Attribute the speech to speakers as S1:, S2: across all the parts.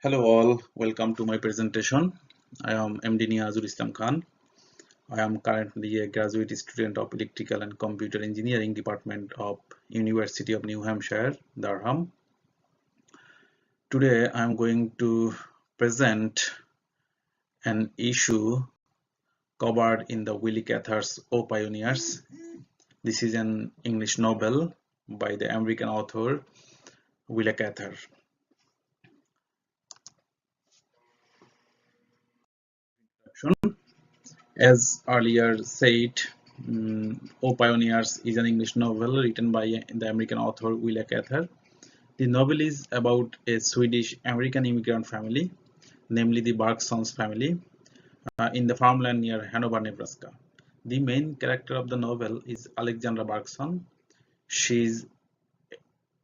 S1: Hello all, welcome to my presentation. I am MD Niazul Islam Khan. I am currently a graduate student of Electrical and Computer Engineering Department of University of New Hampshire, Durham. Today I am going to present an issue covered in the Willie Cather's O Pioneers. This is an English novel by the American author Willie Cather. As earlier said, O Pioneers is an English novel written by the American author Willa Cather. The novel is about a Swedish American immigrant family, namely the Bergsons family, in the farmland near Hanover, Nebraska. The main character of the novel is Alexandra Bergson. She is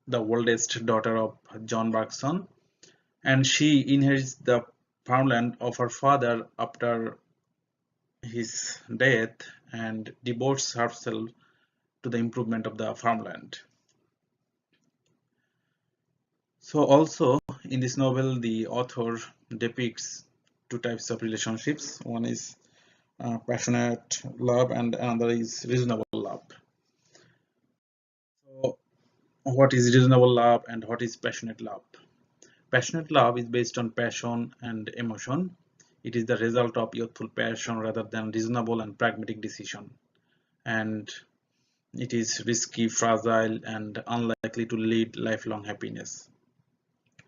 S1: the oldest daughter of John Bergson, and she inherits the farmland of her father after his death and devotes herself to the improvement of the farmland. So also in this novel the author depicts two types of relationships. One is passionate love and another is reasonable love. So what is reasonable love and what is passionate love? Passionate love is based on passion and emotion. It is the result of youthful passion rather than reasonable and pragmatic decision, and it is risky, fragile, and unlikely to lead lifelong happiness.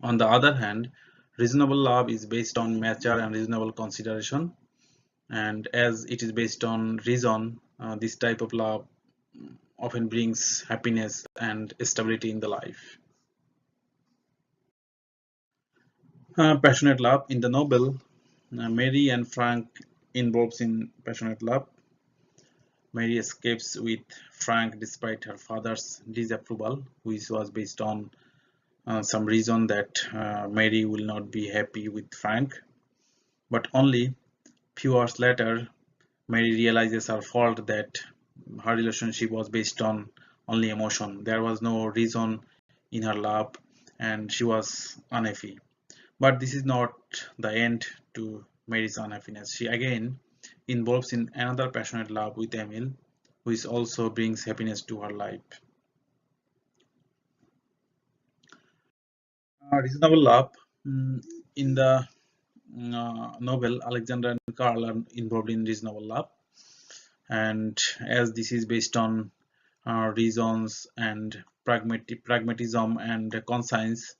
S1: On the other hand, reasonable love is based on mature and reasonable consideration, and as it is based on reason, this type of love often brings happiness and stability in the life. Passionate love in the novel, Mary and Frank involves in passionate love. Mary escapes with Frank despite her father's disapproval, which was based on some reason that Mary will not be happy with Frank. But only few hours later, Mary realizes her fault, that her relationship was based on only emotion. There was no reason in her love and she was unhappy. But this is not the end to Mary's unhappiness. She again involves in another passionate love with Emil, which also brings happiness to her life. Reasonable love. In the novel, Alexander and Carl are involved in reasonable love, and as this is based on reasons and pragmatism and conscience,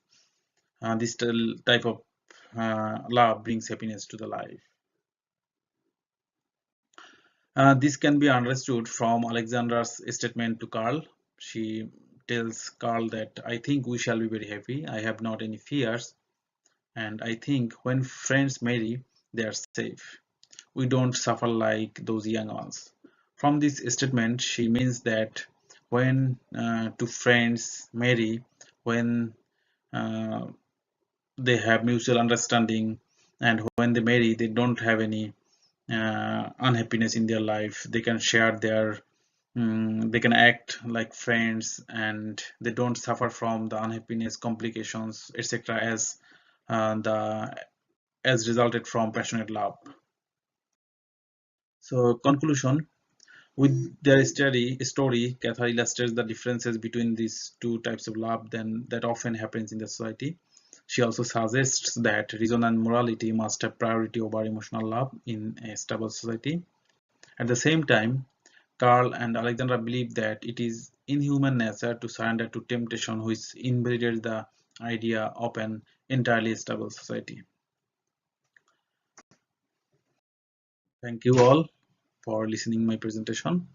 S1: this type of love brings happiness to the life. This can be understood from Alexandra's statement to Carl. She tells Carl that I think we shall be very happy. I have not any fears, and I think when friends marry, they are safe. We don't suffer like those young ones. From this statement, she means that when two friends marry, when uh, they have mutual understanding, and when they marry, they don't have any unhappiness in their life. They can share their, they can act like friends, and they don't suffer from the unhappiness, complications, etc. The as resulted from passionate love. So conclusion. With their story, Cather illustrates the differences between these two types of love that often happens in the society. She also suggests that reason and morality must have priority over emotional love in a stable society. At the same time, Carl and Alexandra believe that it is in human nature to surrender to temptation, which invalidates the idea of an entirely stable society. Thank you all for listening my presentation.